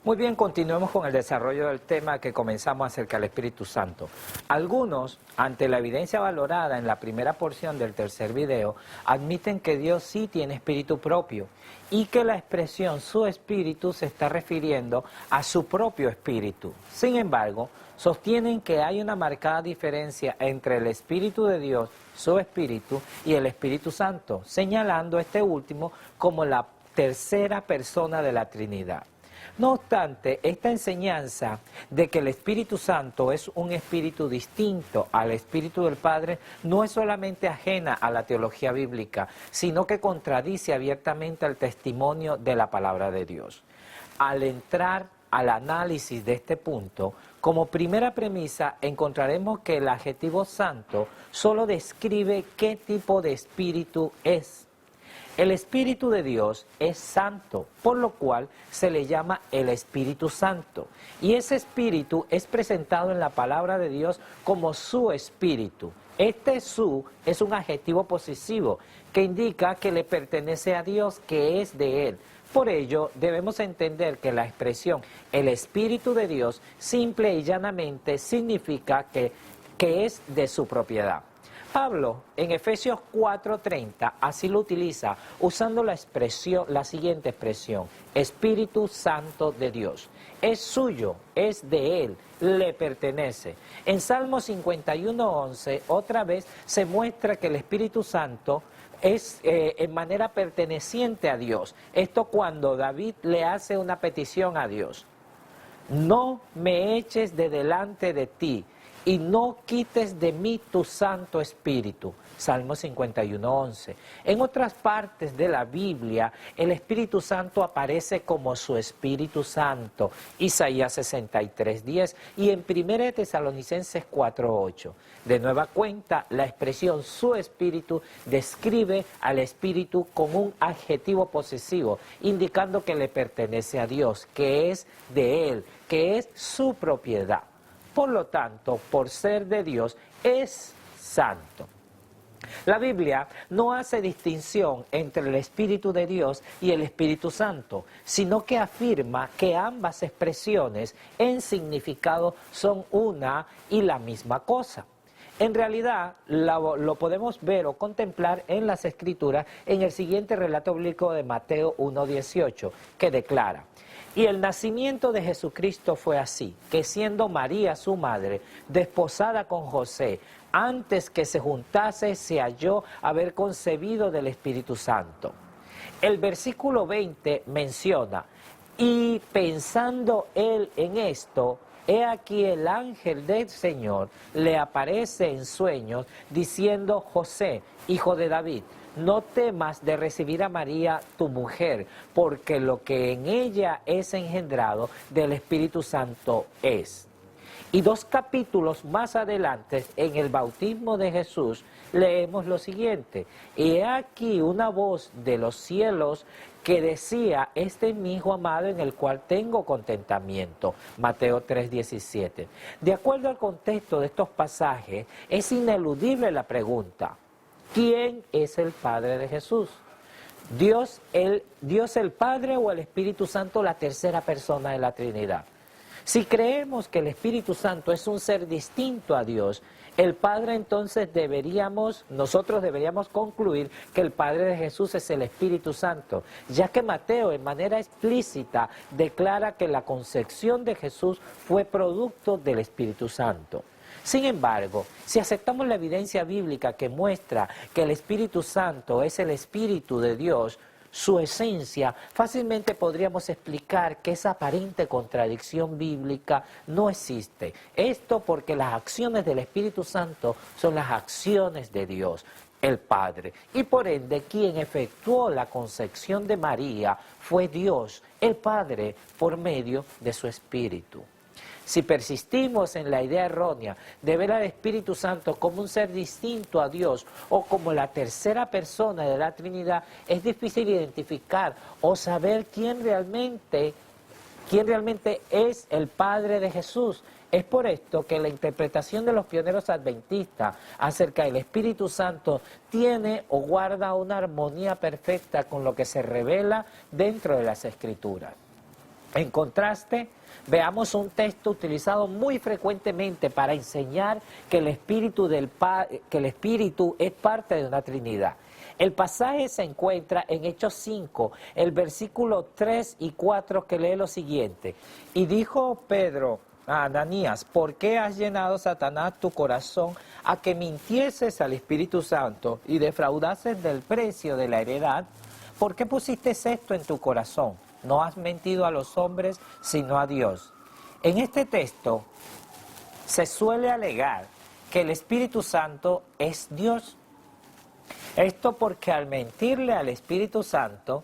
Muy bien, continuemos con el desarrollo del tema que comenzamos acerca del Espíritu Santo. Algunos, ante la evidencia valorada en la primera porción del tercer video, admiten que Dios sí tiene espíritu propio y que la expresión su espíritu se está refiriendo a su propio espíritu. Sin embargo, sostienen que hay una marcada diferencia entre el Espíritu de Dios, su espíritu, y el Espíritu Santo, señalando este último como la tercera persona de la Trinidad. No obstante, esta enseñanza de que el Espíritu Santo es un espíritu distinto al Espíritu del Padre no es solamente ajena a la teología bíblica, sino que contradice abiertamente el testimonio de la palabra de Dios. Al entrar al análisis de este punto, como primera premisa encontraremos que el adjetivo santo solo describe qué tipo de espíritu es. El Espíritu de Dios es santo, por lo cual se le llama el Espíritu Santo. Y ese Espíritu es presentado en la palabra de Dios como su Espíritu. Este su es un adjetivo posesivo que indica que le pertenece a Dios, que es de Él. Por ello, debemos entender que la expresión el Espíritu de Dios simple y llanamente significa que es de su propiedad. Pablo, en Efesios 4:30, así lo utiliza, usando la siguiente expresión, Espíritu Santo de Dios. Es suyo, es de Él, le pertenece. En Salmo 51:11, otra vez se muestra que el Espíritu Santo es en manera perteneciente a Dios. Esto cuando David le hace una petición a Dios. No me eches de delante de ti, y no quites de mí tu Santo Espíritu. Salmo 51:11. En otras partes de la Biblia, el Espíritu Santo aparece como su Espíritu Santo. Isaías 63:10 y en 1 Tesalonicenses 4:8. De nueva cuenta, la expresión su Espíritu describe al Espíritu con un adjetivo posesivo, indicando que le pertenece a Dios, que es de Él, que es su propiedad. Por lo tanto, por ser de Dios, es santo. La Biblia no hace distinción entre el Espíritu de Dios y el Espíritu Santo, sino que afirma que ambas expresiones en significado son una y la misma cosa. En realidad, lo podemos ver o contemplar en las Escrituras en el siguiente relato bíblico de Mateo 1:18, que declara: y el nacimiento de Jesucristo fue así, que siendo María su madre, desposada con José, antes que se juntase, se halló haber concebido del Espíritu Santo. El versículo 20 menciona: y pensando él en esto, he aquí el ángel del Señor le aparece en sueños, diciendo: José, hijo de David, no temas de recibir a María tu mujer, porque lo que en ella es engendrado del Espíritu Santo es. Y 2 capítulos más adelante, en el bautismo de Jesús, leemos lo siguiente: y he aquí una voz de los cielos que decía: este es mi Hijo amado en el cual tengo contentamiento. Mateo 3:17. De acuerdo al contexto de estos pasajes, es ineludible la pregunta: ¿quién es el Padre de Jesús? ¿Dios el Padre o el Espíritu Santo, la tercera persona de la Trinidad? Si creemos que el Espíritu Santo es un ser distinto a Dios, el Padre, entonces nosotros deberíamos concluir que el Padre de Jesús es el Espíritu Santo, ya que Mateo en manera explícita declara que la concepción de Jesús fue producto del Espíritu Santo. Sin embargo, si aceptamos la evidencia bíblica que muestra que el Espíritu Santo es el Espíritu de Dios, su esencia, fácilmente podríamos explicar que esa aparente contradicción bíblica no existe. Esto porque las acciones del Espíritu Santo son las acciones de Dios, el Padre. Y por ende, quien efectuó la concepción de María fue Dios, el Padre, por medio de su Espíritu. Si persistimos en la idea errónea de ver al Espíritu Santo como un ser distinto a Dios o como la tercera persona de la Trinidad, es difícil identificar o saber quién realmente es el Padre de Jesús. Es por esto que la interpretación de los pioneros adventistas acerca del Espíritu Santo tiene o guarda una armonía perfecta con lo que se revela dentro de las Escrituras. En contraste, veamos un texto utilizado muy frecuentemente para enseñar que el Espíritu es parte de una Trinidad. El pasaje se encuentra en Hechos 5, el versículo 3 y 4, que lee lo siguiente. Y dijo Pedro a Ananías: ¿por qué has llenado, Satanás, tu corazón a que mintieses al Espíritu Santo y defraudases del precio de la heredad? ¿Por qué pusiste esto en tu corazón? No has mentido a los hombres, sino a Dios. En este texto se suele alegar que el Espíritu Santo es Dios. Esto porque al mentirle al Espíritu Santo,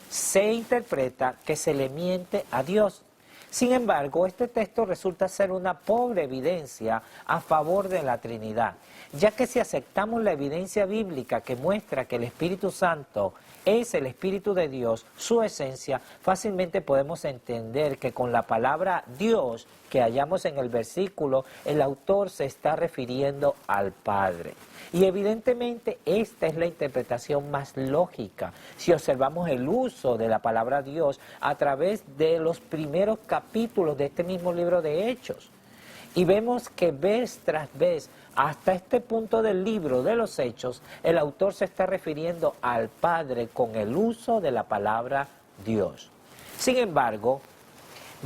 se interpreta que se le miente a Dios. Sin embargo, este texto resulta ser una pobre evidencia a favor de la Trinidad, ya que si aceptamos la evidencia bíblica que muestra que el Espíritu Santo es el Espíritu de Dios, su esencia, fácilmente podemos entender que con la palabra Dios que hallamos en el versículo, el autor se está refiriendo al Padre. Y evidentemente esta es la interpretación más lógica si observamos el uso de la palabra Dios a través de los primeros capítulos de este mismo libro de Hechos. Y vemos que vez tras vez, hasta este punto del libro de los Hechos, el autor se está refiriendo al Padre con el uso de la palabra Dios. Sin embargo,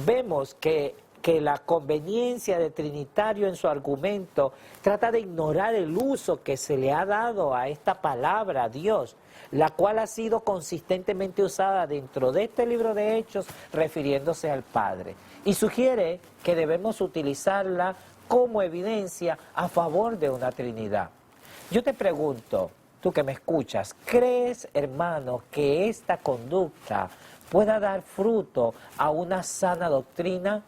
vemos que la conveniencia de Trinitario en su argumento trata de ignorar el uso que se le ha dado a esta palabra Dios, la cual ha sido consistentemente usada dentro de este libro de Hechos refiriéndose al Padre, y sugiere que debemos utilizarla como evidencia a favor de una Trinidad. Yo te pregunto, tú que me escuchas, ¿crees, hermano, que esta conducta pueda dar fruto a una sana doctrina?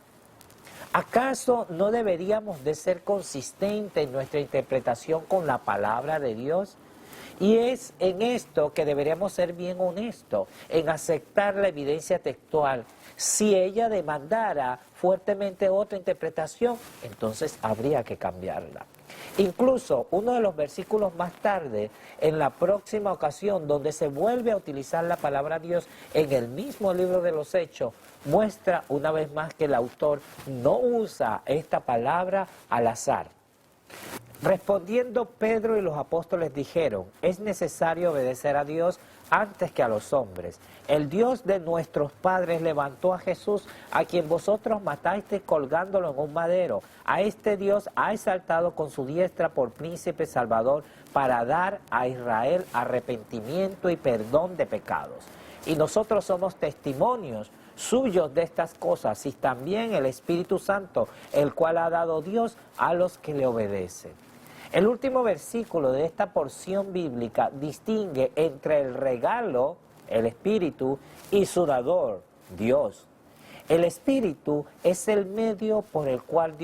¿Acaso no deberíamos de ser consistentes en nuestra interpretación con la palabra de Dios? Y es en esto que deberíamos ser bien honestos, en aceptar la evidencia textual. Si ella demandara fuertemente otra interpretación, entonces habría que cambiarla. Incluso uno de los versículos más tarde, en la próxima ocasión donde se vuelve a utilizar la palabra Dios en el mismo libro de los Hechos, muestra una vez más que el autor no usa esta palabra al azar. Respondiendo Pedro y los apóstoles dijeron: es necesario obedecer a Dios antes que a los hombres. El Dios de nuestros padres levantó a Jesús, a quien vosotros matasteis colgándolo en un madero. A este Dios ha exaltado con su diestra por príncipe salvador, para dar a Israel arrepentimiento y perdón de pecados. Y nosotros somos testimonios suyos de estas cosas, y también el Espíritu Santo, el cual ha dado Dios a los que le obedecen. El último versículo de esta porción bíblica distingue entre el regalo, el Espíritu, y su dador, Dios. El Espíritu es el medio por el cual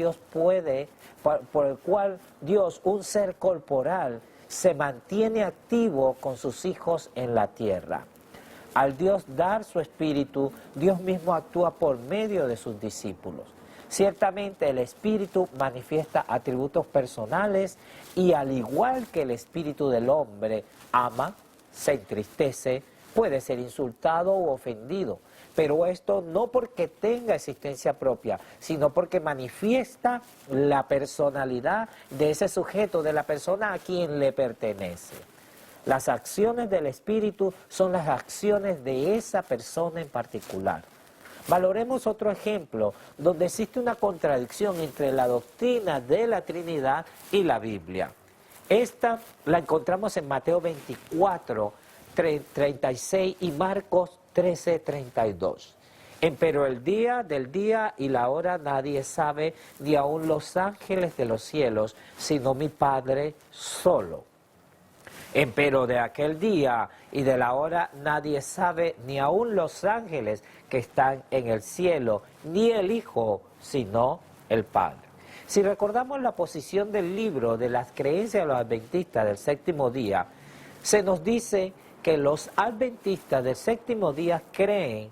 Dios, un ser corporal, se mantiene activo con sus hijos en la tierra. Al Dios dar su Espíritu, Dios mismo actúa por medio de sus discípulos. Ciertamente el Espíritu manifiesta atributos personales y, al igual que el espíritu del hombre, ama, se entristece, puede ser insultado u ofendido, pero esto no porque tenga existencia propia, sino porque manifiesta la personalidad de ese sujeto, de la persona a quien le pertenece. Las acciones del Espíritu son las acciones de esa persona en particular. Valoremos otro ejemplo donde existe una contradicción entre la doctrina de la Trinidad y la Biblia. Esta la encontramos en Mateo 24, 36 y Marcos 13, 32. Empero el día del día y la hora nadie sabe, ni aun los ángeles de los cielos, sino mi Padre solo. Empero de aquel día y de la hora nadie sabe, ni aun los ángeles que están en el cielo, ni el Hijo, sino el Padre. Si recordamos la posición del libro de las creencias de los adventistas del séptimo día, se nos dice que los adventistas del séptimo día creen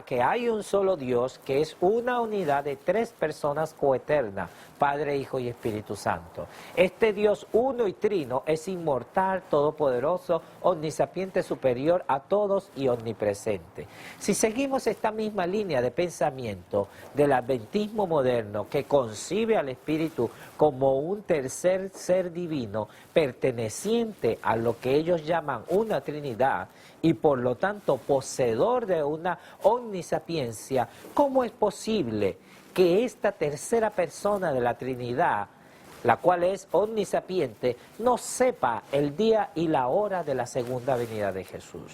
que hay un solo Dios, que es una unidad de tres personas coeternas, Padre, Hijo y Espíritu Santo. Este Dios uno y trino es inmortal, todopoderoso, omnisapiente, superior a todos y omnipresente. Si seguimos esta misma línea de pensamiento del adventismo moderno, que concibe al Espíritu como un tercer ser divino perteneciente a lo que ellos llaman una Trinidad y por lo tanto poseedor de una omnisapiencia, ¿cómo es posible que esta tercera persona de la Trinidad, la cual es omnisapiente, no sepa el día y la hora de la segunda venida de Jesús?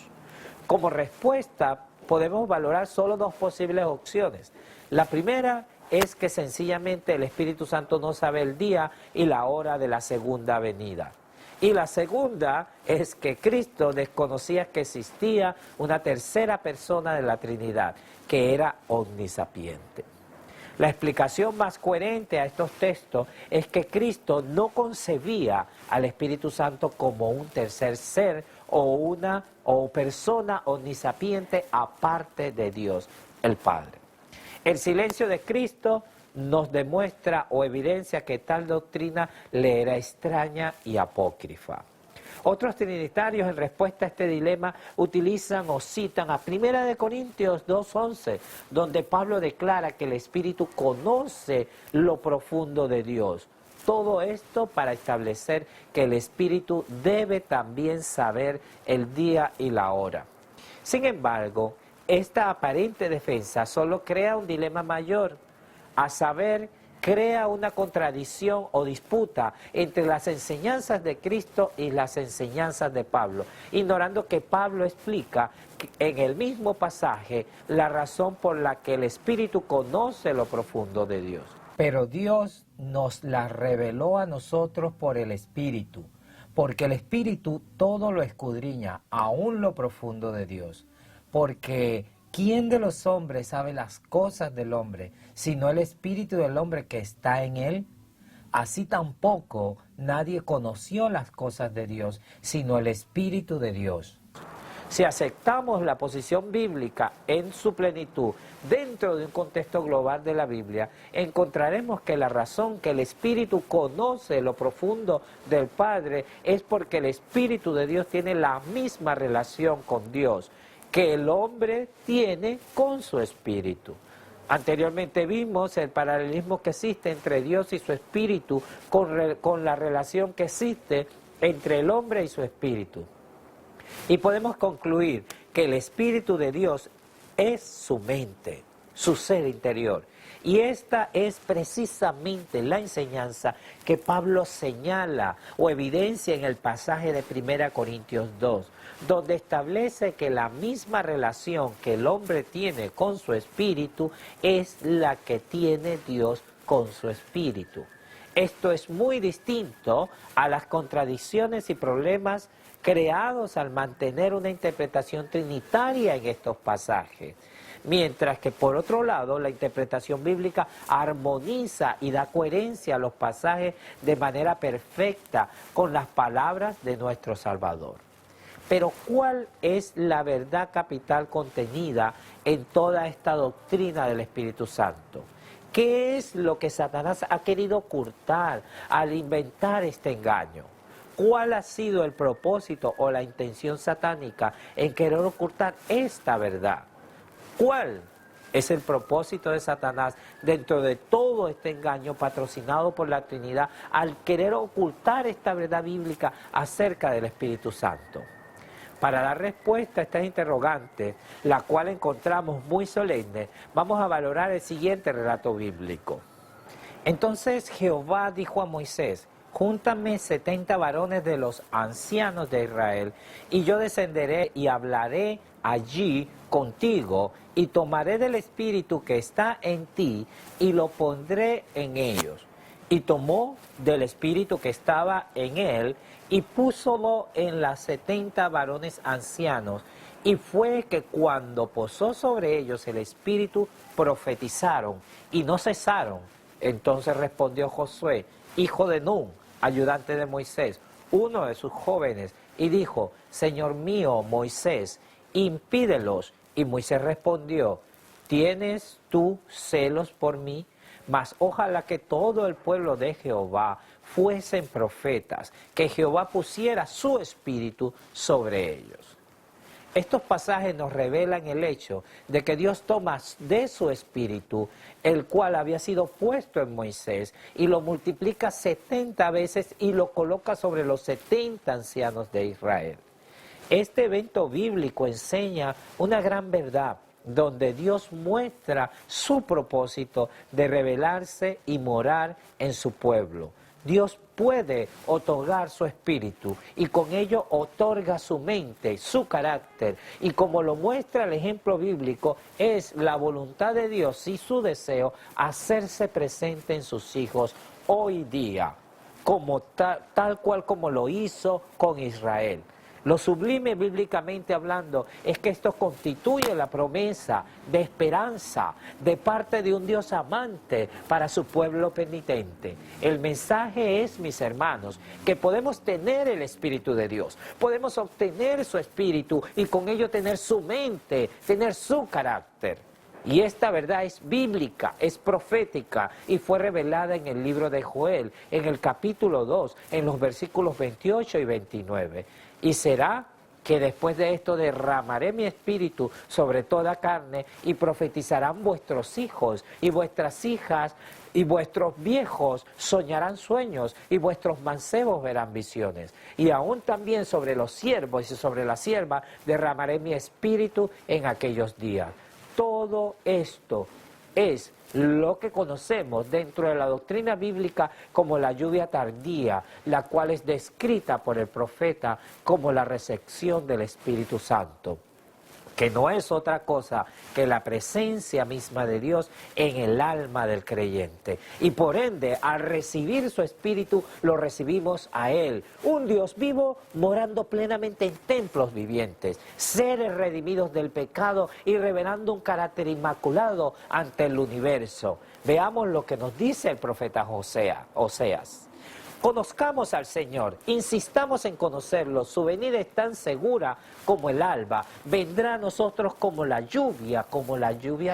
Como respuesta podemos valorar solo dos posibles opciones. La primera es que sencillamente el Espíritu Santo no sabe el día y la hora de la segunda venida. Y la segunda es que Cristo desconocía que existía una tercera persona de la Trinidad, que era omnisapiente. La explicación más coherente a estos textos es que Cristo no concebía al Espíritu Santo como un tercer ser o persona omnisapiente aparte de Dios, el Padre. El silencio de Cristo nos demuestra o evidencia que tal doctrina le era extraña y apócrifa. Otros trinitarios en respuesta a este dilema utilizan o citan a 1 Corintios 2:11, donde Pablo declara que el Espíritu conoce lo profundo de Dios. Todo esto para establecer que el Espíritu debe también saber el día y la hora. Sin embargo, esta aparente defensa solo crea un dilema mayor, a saber, crea una contradicción o disputa entre las enseñanzas de Cristo y las enseñanzas de Pablo, ignorando que Pablo explica en el mismo pasaje la razón por la que el Espíritu conoce lo profundo de Dios. Pero Dios nos la reveló a nosotros por el Espíritu, porque el Espíritu todo lo escudriña, aún lo profundo de Dios, porque ¿quién de los hombres sabe las cosas del hombre, sino el espíritu del hombre que está en él? Así tampoco nadie conoció las cosas de Dios, sino el Espíritu de Dios. Si aceptamos la posición bíblica en su plenitud dentro de un contexto global de la Biblia, encontraremos que la razón que el Espíritu conoce lo profundo del Padre es porque el Espíritu de Dios tiene la misma relación con Dios que el hombre tiene con su espíritu. Anteriormente vimos el paralelismo que existe entre Dios y su espíritu con la relación que existe entre el hombre y su espíritu. Y podemos concluir que el Espíritu de Dios es su mente, su ser interior. Y esta es precisamente la enseñanza que Pablo señala o evidencia en el pasaje de 1 Corintios 2, donde establece que la misma relación que el hombre tiene con su espíritu es la que tiene Dios con su espíritu. Esto es muy distinto a las contradicciones y problemas creados al mantener una interpretación trinitaria en estos pasajes. Mientras que por otro lado la interpretación bíblica armoniza y da coherencia a los pasajes de manera perfecta con las palabras de nuestro Salvador. Pero ¿cuál es la verdad capital contenida en toda esta doctrina del Espíritu Santo? ¿Qué es lo que Satanás ha querido ocultar al inventar este engaño? ¿Cuál ha sido el propósito o la intención satánica en querer ocultar esta verdad? ¿Cuál es el propósito de Satanás dentro de todo este engaño patrocinado por la Trinidad al querer ocultar esta verdad bíblica acerca del Espíritu Santo? Para dar respuesta a estas interrogantes, la cual encontramos muy solemne, vamos a valorar el siguiente relato bíblico. Entonces Jehová dijo a Moisés: júntame 70 varones de los ancianos de Israel, y yo descenderé y hablaré allí contigo, y tomaré del espíritu que está en ti, y lo pondré en ellos. Y tomó del espíritu que estaba en él, y púsolo en las 70 varones ancianos, y fue que cuando posó sobre ellos el espíritu, profetizaron, y no cesaron. Entonces respondió Josué, hijo de Nun, ayudante de Moisés, uno de sus jóvenes, y dijo: Señor mío Moisés, impídelos Y Moisés respondió: ¿tienes tú celos por mí? Mas ojalá que todo el pueblo de Jehová fuesen profetas, que Jehová pusiera su espíritu sobre ellos. Estos pasajes nos revelan el hecho de que Dios toma de su espíritu, el cual había sido puesto en Moisés, y lo multiplica 70 veces y lo coloca sobre los 70 ancianos de Israel. Este evento bíblico enseña una gran verdad, donde Dios muestra su propósito de revelarse y morar en su pueblo. Dios puede otorgar su espíritu y con ello otorga su mente, su carácter. Y como lo muestra el ejemplo bíblico, es la voluntad de Dios y su deseo hacerse presente en sus hijos hoy día, como tal cual como lo hizo con Israel. Lo sublime bíblicamente hablando es que esto constituye la promesa de esperanza de parte de un Dios amante para su pueblo penitente. El mensaje es, mis hermanos, que podemos tener el Espíritu de Dios, podemos obtener su Espíritu y con ello tener su mente, tener su carácter. Y esta verdad es bíblica, es profética y fue revelada en el libro de Joel, en el capítulo 2, en los versículos 28 y 29. Y será que después de esto derramaré mi espíritu sobre toda carne y profetizarán vuestros hijos y vuestras hijas y vuestros viejos soñarán sueños y vuestros mancebos verán visiones. Y aún también sobre los siervos y sobre la sierva derramaré mi espíritu en aquellos días. Todo esto es lo que conocemos dentro de la doctrina bíblica como la lluvia tardía, la cual es descrita por el profeta como la recepción del Espíritu Santo, que no es otra cosa que la presencia misma de Dios en el alma del creyente. Y por ende, al recibir su Espíritu, lo recibimos a Él, un Dios vivo morando plenamente en templos vivientes, seres redimidos del pecado y revelando un carácter inmaculado ante el universo. Veamos lo que nos dice el profeta Oseas. Conozcamos al Señor, insistamos en conocerlo, su venida es tan segura como el alba, vendrá a nosotros como la lluvia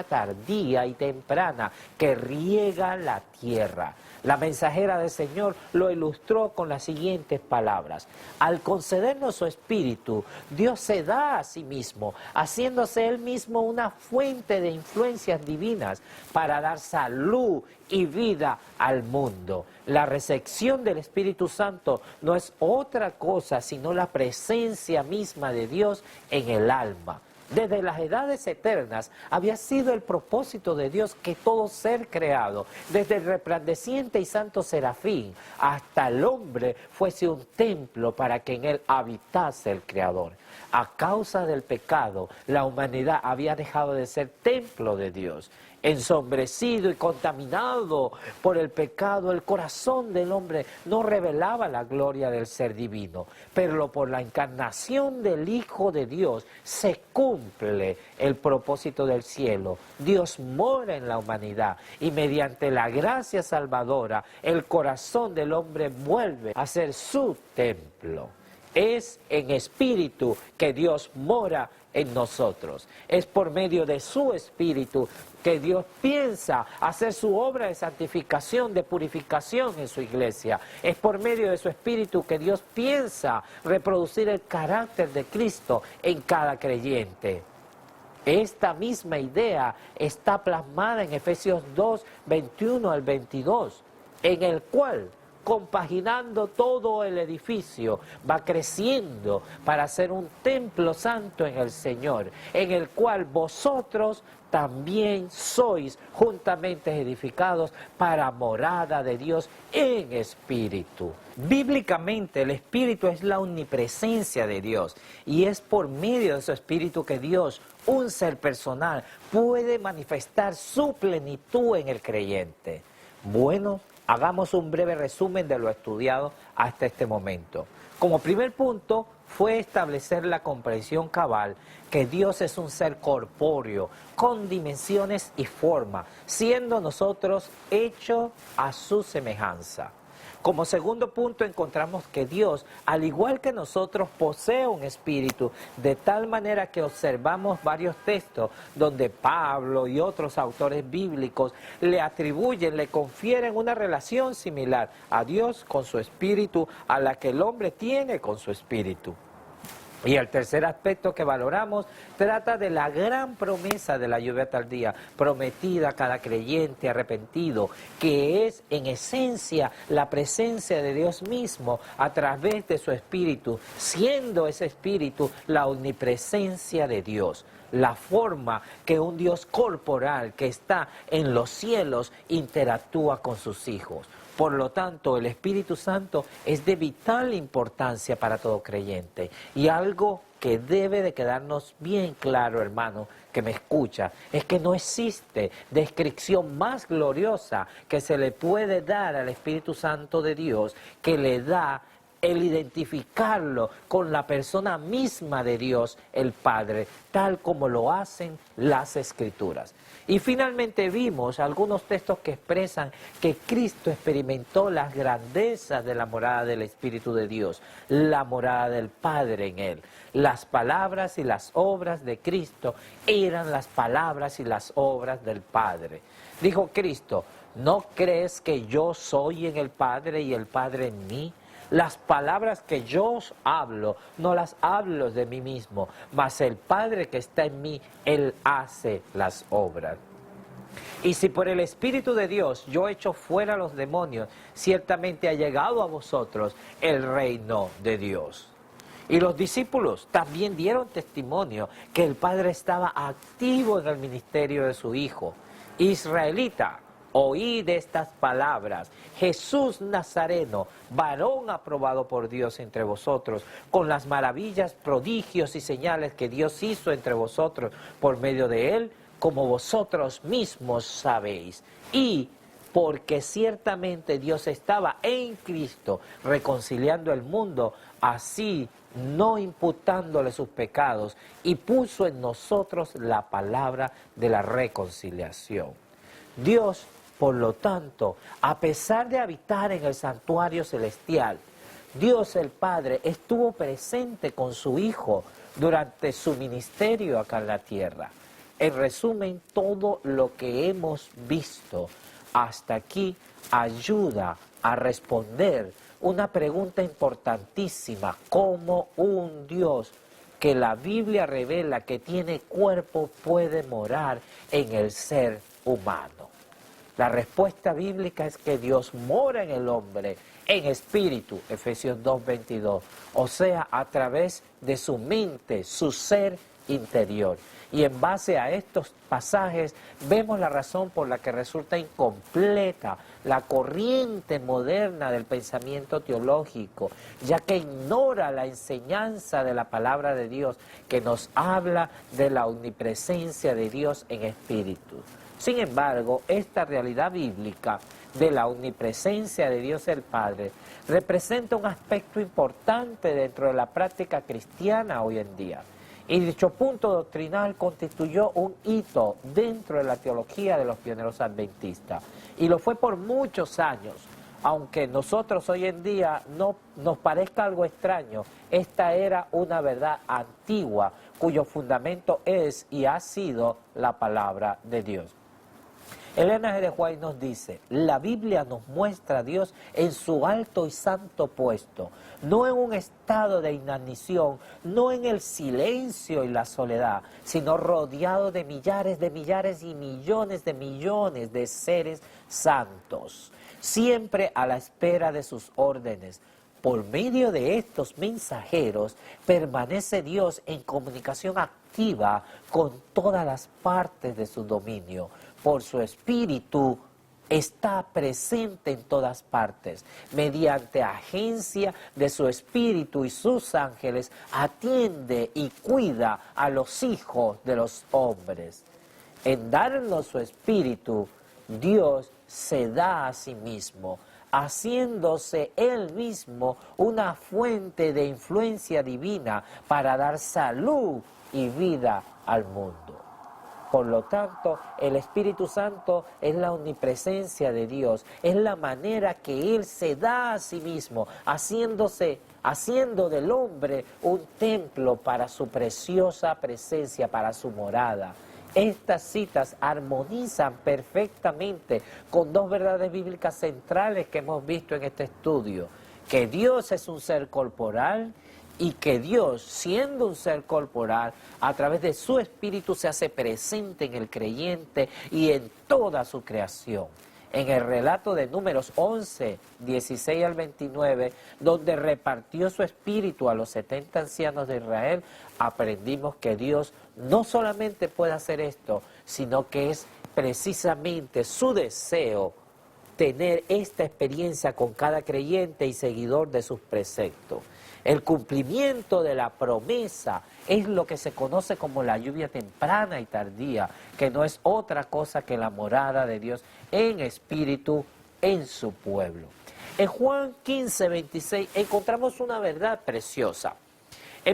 tardía y temprana que riega la tierra. La mensajera del Señor lo ilustró con las siguientes palabras: al concedernos su espíritu, Dios se da a sí mismo, haciéndose Él mismo una fuente de influencias divinas para dar salud y vida al mundo. La recepción del Espíritu Santo no es otra cosa sino la presencia misma de Dios en el alma. Desde las edades eternas había sido el propósito de Dios que todo ser creado, desde el resplandeciente y santo serafín hasta el hombre, fuese un templo para que en él habitase el Creador. A causa del pecado, la humanidad había dejado de ser templo de Dios. Ensombrecido y contaminado por el pecado, el corazón del hombre no revelaba la gloria del ser divino. Pero por la encarnación del Hijo de Dios se cumple el propósito del cielo. Dios mora en la humanidad y mediante la gracia salvadora, el corazón del hombre vuelve a ser su templo. Es en espíritu que Dios mora en nosotros. Es por medio de su espíritu que Dios piensa hacer su obra de santificación, de purificación en su iglesia. Es por medio de su espíritu que Dios piensa reproducir el carácter de Cristo en cada creyente. Esta misma idea está plasmada en Efesios 2, 21 al 22, en el cual, compaginando todo el edificio, va creciendo para ser un templo santo en el Señor, en el cual vosotros también sois juntamente edificados para morada de Dios en espíritu. Bíblicamente el espíritu es la omnipresencia de Dios y es por medio de su espíritu que Dios, un ser personal, puede manifestar su plenitud en el creyente. Bueno, hagamos un breve resumen de lo estudiado hasta este momento. Como primer punto fue establecer la comprensión cabal que Dios es un ser corpóreo, con dimensiones y forma, siendo nosotros hechos a su semejanza. Como segundo punto encontramos que Dios, al igual que nosotros, posee un espíritu, de tal manera que observamos varios textos donde Pablo y otros autores bíblicos le atribuyen, le confieren una relación similar a Dios con su espíritu, a la que el hombre tiene con su espíritu. Y el tercer aspecto que valoramos trata de la gran promesa de la lluvia tardía, prometida a cada creyente arrepentido, que es en esencia la presencia de Dios mismo a través de su Espíritu, siendo ese Espíritu la omnipresencia de Dios, la forma que un Dios corporal que está en los cielos interactúa con sus hijos. Por lo tanto, el Espíritu Santo es de vital importancia para todo creyente. Y algo que debe de quedarnos bien claro, hermano, que me escucha, es que no existe descripción más gloriosa que se le puede dar al Espíritu Santo de Dios, que le da el identificarlo con la persona misma de Dios, el Padre, tal como lo hacen las Escrituras. Y finalmente vimos algunos textos que expresan que Cristo experimentó las grandezas de la morada del Espíritu de Dios, la morada del Padre en él. Las palabras y las obras de Cristo eran las palabras y las obras del Padre. Dijo Cristo, ¿no crees que yo soy en el Padre y el Padre en mí? Las palabras que yo os hablo, no las hablo de mí mismo, mas el Padre que está en mí, Él hace las obras. Y si por el Espíritu de Dios yo echo fuera a los demonios, ciertamente ha llegado a vosotros el reino de Dios. Y los discípulos también dieron testimonio que el Padre estaba activo en el ministerio de su Hijo. Israelita, oíd estas palabras: Jesús Nazareno, varón aprobado por Dios entre vosotros, con las maravillas, prodigios y señales que Dios hizo entre vosotros por medio de él, como vosotros mismos sabéis. Y porque ciertamente Dios estaba en Cristo reconciliando el mundo, así no imputándole sus pecados, y puso en nosotros la palabra de la reconciliación. Dios, por lo tanto, a pesar de habitar en el santuario celestial, Dios el Padre estuvo presente con su Hijo durante su ministerio acá en la tierra. En resumen, todo lo que hemos visto hasta aquí ayuda a responder una pregunta importantísima: ¿cómo un Dios que la Biblia revela que tiene cuerpo puede morar en el ser humano? La respuesta bíblica es que Dios mora en el hombre en espíritu, Efesios 2:22, o sea, a través de su mente, su ser interior. Y en base a estos pasajes vemos la razón por la que resulta incompleta la corriente moderna del pensamiento teológico, ya que ignora la enseñanza de la palabra de Dios, que nos habla de la omnipresencia de Dios en espíritu. Sin embargo, esta realidad bíblica de la omnipresencia de Dios el Padre representa un aspecto importante dentro de la práctica cristiana hoy en día. Y dicho punto doctrinal constituyó un hito dentro de la teología de los pioneros adventistas. Y lo fue por muchos años. Aunque nosotros hoy en día no nos parezca algo extraño, esta era una verdad antigua cuyo fundamento es y ha sido la palabra de Dios. Elena G. de White nos dice: la Biblia nos muestra a Dios en su alto y santo puesto, no en un estado de inanición, no en el silencio y la soledad, sino rodeado de millares y millones de seres santos, siempre a la espera de sus órdenes. Por medio de estos mensajeros permanece Dios en comunicación activa con todas las partes de su dominio. Por su Espíritu está presente en todas partes. Mediante agencia de su Espíritu y sus ángeles, atiende y cuida a los hijos de los hombres. En darnos su Espíritu, Dios se da a sí mismo, haciéndose Él mismo una fuente de influencia divina para dar salud y vida al mundo. Por lo tanto, el Espíritu Santo es la omnipresencia de Dios, es la manera que Él se da a sí mismo, haciendo del hombre un templo para su preciosa presencia, para su morada. Estas citas armonizan perfectamente con dos verdades bíblicas centrales que hemos visto en este estudio: que Dios es un ser corporal y que Dios, siendo un ser corporal, a través de su Espíritu se hace presente en el creyente y en toda su creación. En el relato de Números 11, 16 al 29, donde repartió su Espíritu a los 70 ancianos de Israel, aprendimos que Dios no solamente puede hacer esto, sino que es precisamente su deseo tener esta experiencia con cada creyente y seguidor de sus preceptos. El cumplimiento de la promesa es lo que se conoce como la lluvia temprana y tardía, que no es otra cosa que la morada de Dios en espíritu en su pueblo. En Juan 15, 26 encontramos una verdad preciosa.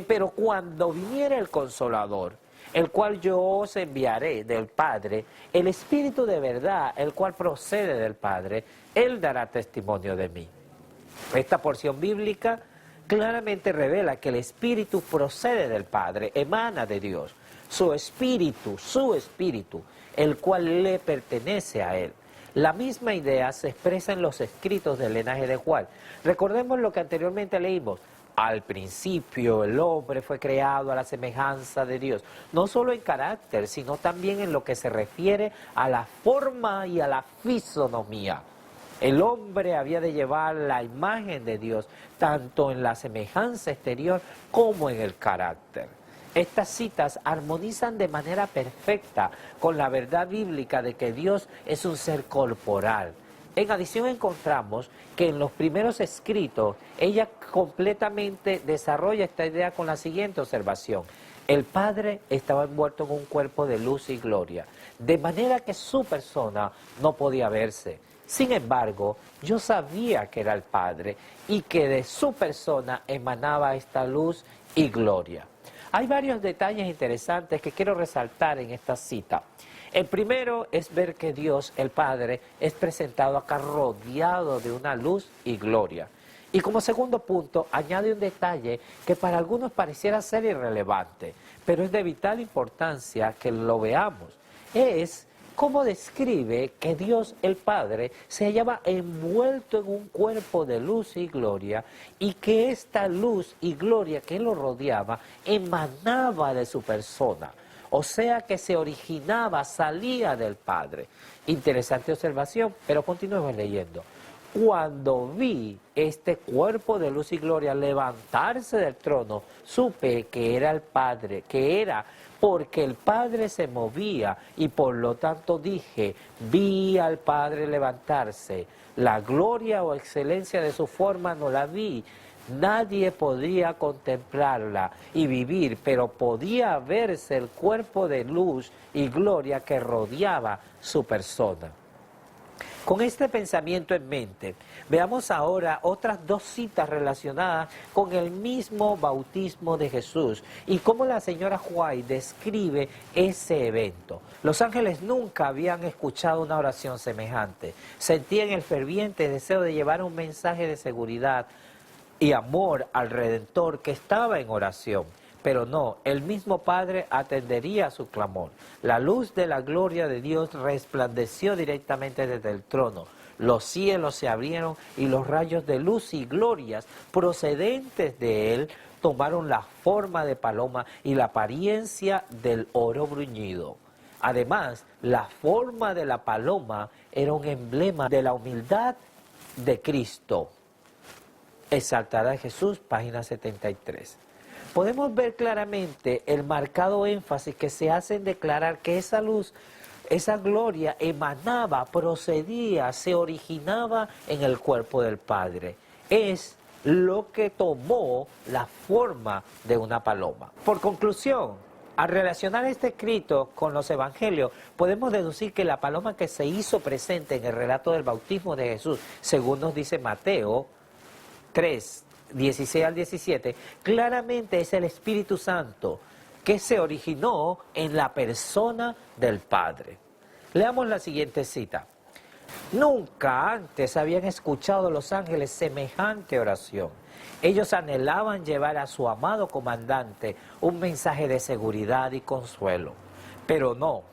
Pero cuando viniera el Consolador, el cual yo os enviaré del Padre, el Espíritu de verdad, el cual procede del Padre, Él dará testimonio de mí. Esta porción bíblica claramente revela que el Espíritu procede del Padre, emana de Dios. Su Espíritu, el cual le pertenece a Él. La misma idea se expresa en los escritos del linaje de Juan. Recordemos lo que anteriormente leímos. Al principio el hombre fue creado a la semejanza de Dios, no solo en carácter, sino también en lo que se refiere a la forma y a la fisonomía. El hombre había de llevar la imagen de Dios, tanto en la semejanza exterior como en el carácter. Estas citas armonizan de manera perfecta con la verdad bíblica de que Dios es un ser corporal. En adición encontramos que en los primeros escritos ella completamente desarrolla esta idea con la siguiente observación: el Padre estaba envuelto en un cuerpo de luz y gloria, de manera que su persona no podía verse. Sin embargo, yo sabía que era el Padre y que de su persona emanaba esta luz y gloria. Hay varios detalles interesantes que quiero resaltar en esta cita. El primero es ver que Dios, el Padre, es presentado acá rodeado de una luz y gloria. Y como segundo punto, añade un detalle que para algunos pareciera ser irrelevante, pero es de vital importancia que lo veamos. Es cómo describe que Dios, el Padre, se hallaba envuelto en un cuerpo de luz y gloria, y que esta luz y gloria que lo rodeaba emanaba de su persona. O sea que se originaba, salía del Padre. Interesante observación, pero continuemos leyendo. Cuando vi este cuerpo de luz y gloria levantarse del trono, supe que era el Padre, porque el Padre se movía y por lo tanto dije, vi al Padre levantarse. La gloria o excelencia de su forma no la vi. Nadie podía contemplarla y vivir, pero podía verse el cuerpo de luz y gloria que rodeaba su persona. Con este pensamiento en mente, veamos ahora otras dos citas relacionadas con el mismo bautismo de Jesús y cómo la señora White describe ese evento. Los ángeles nunca habían escuchado una oración semejante. Sentían el ferviente deseo de llevar un mensaje de seguridad y amor al Redentor que estaba en oración. Pero no, el mismo Padre atendería a su clamor. La luz de la gloria de Dios resplandeció directamente desde el trono. Los cielos se abrieron y los rayos de luz y glorias procedentes de él tomaron la forma de paloma y la apariencia del oro bruñido. Además, la forma de la paloma era un emblema de la humildad de Cristo. Exaltada de Jesús, página 73. Podemos ver claramente el marcado énfasis que se hace en declarar que esa luz, esa gloria emanaba, procedía, se originaba en el cuerpo del Padre. Es lo que tomó la forma de una paloma. Por conclusión, al relacionar este escrito con los evangelios, podemos deducir que la paloma que se hizo presente en el relato del bautismo de Jesús, según nos dice Mateo 3, 16 al 17, claramente es el Espíritu Santo. que se originó en la persona del Padre. Leamos la siguiente cita. Nunca antes habían escuchado los ángeles semejante oración. Ellos anhelaban llevar a su amado comandante un mensaje de seguridad y consuelo. Pero no,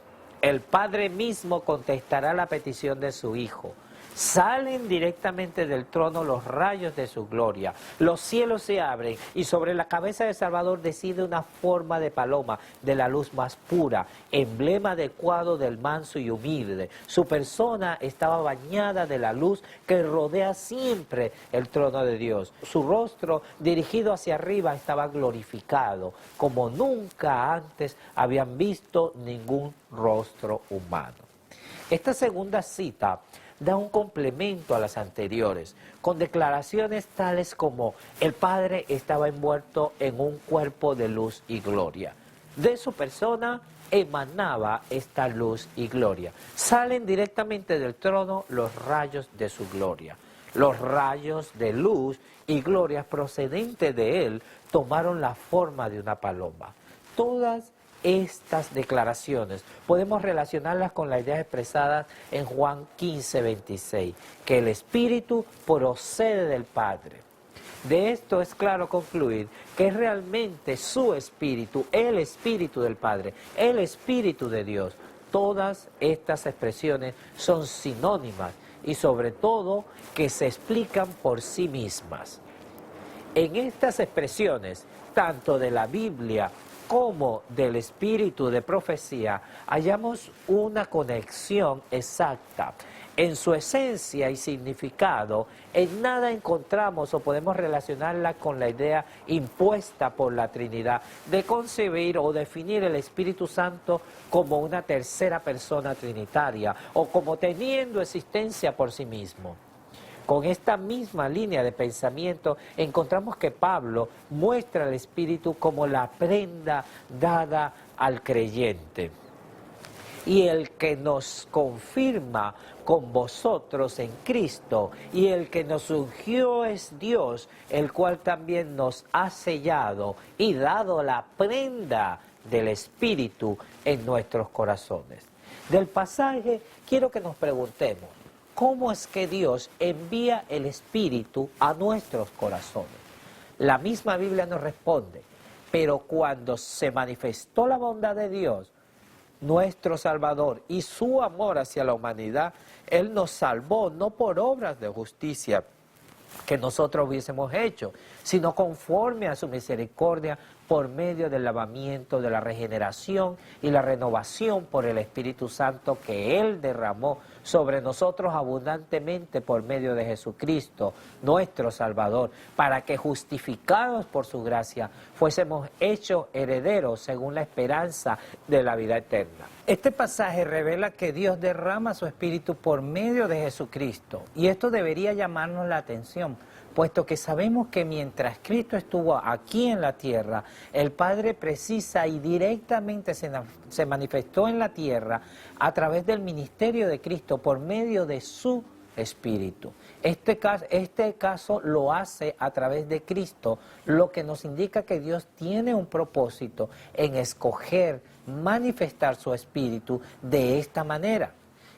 el Padre mismo contestará la petición de su Hijo. Salen directamente del trono los rayos de su gloria, los cielos se abren y sobre la cabeza del Salvador desciende una forma de paloma de la luz más pura, emblema adecuado del manso y humilde. Su persona estaba bañada de la luz que rodea siempre el trono de Dios. Su rostro dirigido hacia arriba estaba glorificado, como nunca antes habían visto ningún rostro humano. Esta segunda cita da un complemento a las anteriores, con declaraciones tales como el Padre estaba envuelto en un cuerpo de luz y gloria. De su persona emanaba esta luz y gloria. Salen directamente del trono los rayos de su gloria. Los rayos de luz y gloria procedentes de él tomaron la forma de una paloma. Todas estas declaraciones podemos relacionarlas con las ideas expresadas en Juan 15:26, que el Espíritu procede del Padre. De esto es claro concluir que es realmente su Espíritu, el Espíritu del Padre, el Espíritu de Dios. Todas estas expresiones son sinónimas y sobre todo que se explican por sí mismas. En estas expresiones, tanto de la Biblia como del espíritu de profecía, hallamos una conexión exacta. En su esencia y significado, en nada encontramos o podemos relacionarla con la idea impuesta por la Trinidad de concebir o definir el Espíritu Santo como una tercera persona trinitaria o como teniendo existencia por sí mismo. Con esta misma línea de pensamiento encontramos que Pablo muestra al Espíritu como la prenda dada al creyente. Y el que nos confirma con vosotros en Cristo, y el que nos ungió es Dios, el cual también nos ha sellado y dado la prenda del Espíritu en nuestros corazones. Del pasaje quiero que nos preguntemos, ¿cómo es que Dios envía el Espíritu a nuestros corazones? La misma Biblia nos responde, pero cuando se manifestó la bondad de Dios, nuestro Salvador, y su amor hacia la humanidad, Él nos salvó no por obras de justicia que nosotros hubiésemos hecho, sino conforme a su misericordia por medio del lavamiento, de la regeneración y la renovación por el Espíritu Santo que Él derramó sobre nosotros abundantemente por medio de Jesucristo, nuestro Salvador, para que justificados por su gracia fuésemos hechos herederos según la esperanza de la vida eterna. Este pasaje revela que Dios derrama su Espíritu por medio de Jesucristo, y esto debería llamarnos la atención, puesto que sabemos que mientras Cristo estuvo aquí en la tierra, el Padre precisa y directamente se manifestó en la tierra a través del ministerio de Cristo por medio de su Espíritu. Este caso lo hace a través de Cristo, lo que nos indica que Dios tiene un propósito en escoger manifestar su Espíritu de esta manera.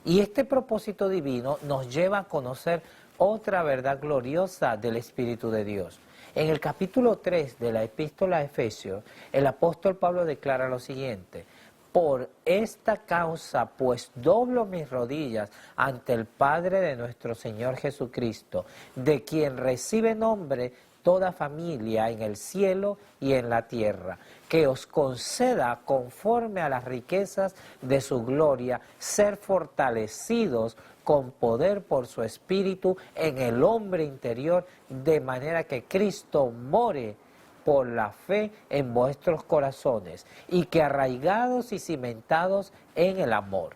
Y este propósito divino nos lleva a conocer otra verdad gloriosa del Espíritu de Dios. En el capítulo 3 de la Epístola a Efesios, el apóstol Pablo declara lo siguiente: por esta causa, pues doblo mis rodillas ante el Padre de nuestro Señor Jesucristo, de quien recibe nombre toda familia en el cielo y en la tierra, que os conceda conforme a las riquezas de su gloria, ser fortalecidos con poder por su Espíritu en el hombre interior, de manera que Cristo more por la fe en vuestros corazones, y que arraigados y cimentados en el amor.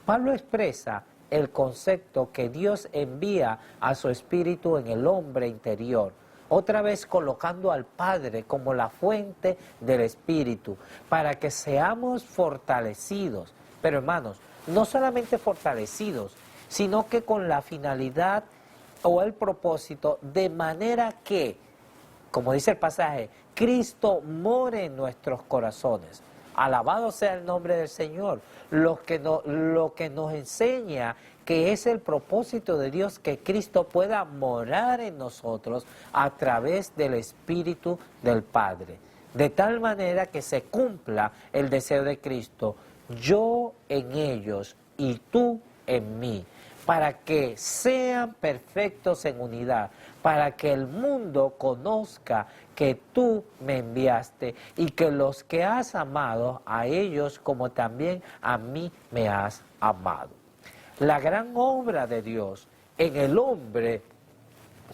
Pablo expresa el concepto que Dios envía a su Espíritu en el hombre interior, otra vez colocando al Padre como la fuente del Espíritu, para que seamos fortalecidos. Pero hermanos, no solamente fortalecidos, sino que con la finalidad o el propósito de manera que como dice el pasaje, Cristo more en nuestros corazones. Alabado sea el nombre del Señor. Lo que nos enseña que es el propósito de Dios que Cristo pueda morar en nosotros a través del Espíritu del Padre. De tal manera que se cumpla el deseo de Cristo, yo en ellos y tú en mí, para que sean perfectos en unidad, para que el mundo conozca que tú me enviaste y que los que has amado a ellos como también a mí me has amado. La gran obra de Dios en el hombre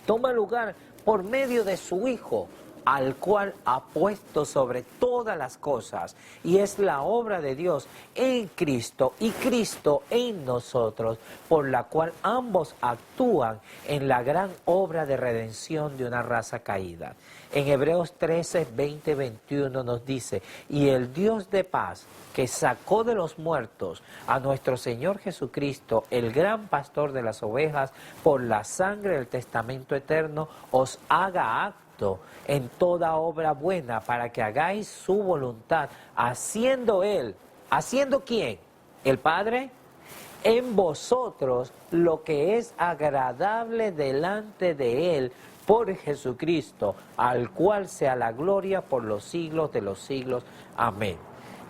toma lugar por medio de su Hijo, al cual ha puesto sobre todas las cosas, y es la obra de Dios en Cristo y Cristo en nosotros, por la cual ambos actúan en la gran obra de redención de una raza caída. En Hebreos 13, 20, 21 nos dice, y el Dios de paz, que sacó de los muertos a nuestro Señor Jesucristo, el gran pastor de las ovejas, por la sangre del testamento eterno, os haga acto en toda obra buena, para que hagáis su voluntad, haciendo Él, ¿haciendo quién? ¿El Padre? En vosotros lo que es agradable delante de Él, por Jesucristo, al cual sea la gloria por los siglos de los siglos. Amén.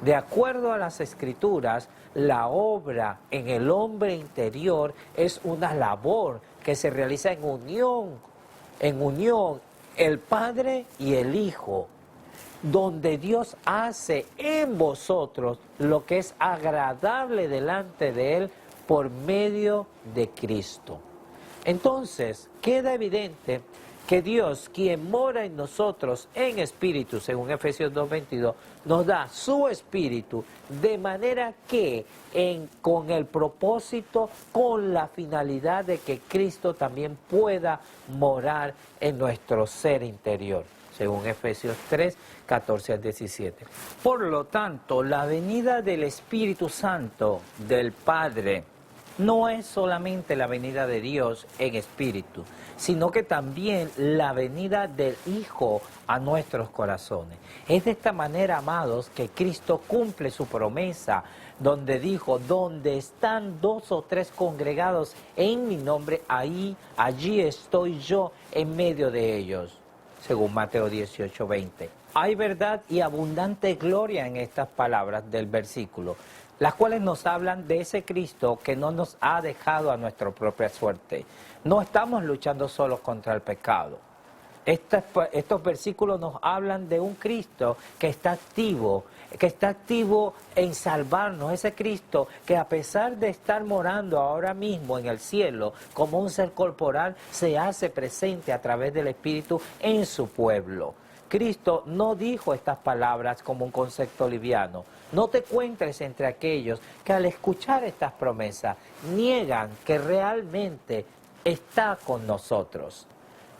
De acuerdo a las Escrituras, la obra en el hombre interior es una labor que se realiza en unión el Padre y el Hijo, donde Dios hace en vosotros lo que es agradable delante de Él por medio de Cristo. Entonces, queda evidente que Dios, quien mora en nosotros en espíritu, según Efesios 2:22, nos da su espíritu, de manera que con el propósito, con la finalidad de que Cristo también pueda morar en nuestro ser interior, según Efesios 3, 14 al 17. Por lo tanto, la venida del Espíritu Santo del Padre no es solamente la venida de Dios en espíritu, sino que también la venida del Hijo a nuestros corazones. Es de esta manera, amados, que Cristo cumple su promesa, donde dijo, donde están 2 o 3 congregados en mi nombre, allí estoy yo en medio de ellos, según Mateo 18, 20. Hay verdad y abundante gloria en estas palabras del versículo, las cuales nos hablan de ese Cristo que no nos ha dejado a nuestra propia suerte. No estamos luchando solos contra el pecado. Estos versículos nos hablan de un Cristo que está activo en salvarnos. Ese Cristo que, a pesar de estar morando ahora mismo en el cielo como un ser corporal, se hace presente a través del Espíritu en su pueblo. Cristo no dijo estas palabras como un concepto liviano. No te encuentres entre aquellos que, al escuchar estas promesas, niegan que realmente está con nosotros,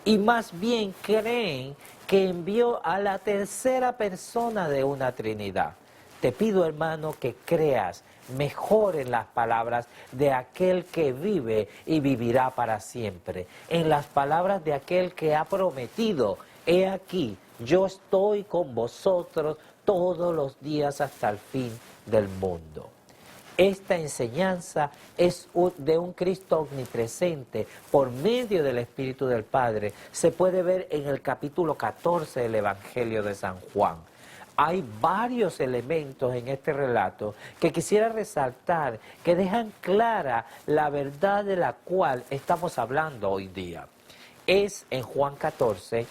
y más bien creen que envió a la tercera persona de una Trinidad. Te pido, hermano, que creas mejor en las palabras de aquel que vive y vivirá para siempre, en las palabras de aquel que ha prometido, he aquí, yo estoy con vosotros todos los días hasta el fin del mundo. Esta enseñanza es de un Cristo omnipresente por medio del Espíritu del Padre. Se puede ver en el capítulo 14 del Evangelio de San Juan. Hay varios elementos en este relato que quisiera resaltar, que dejan clara la verdad de la cual estamos hablando hoy día. Es en Juan 14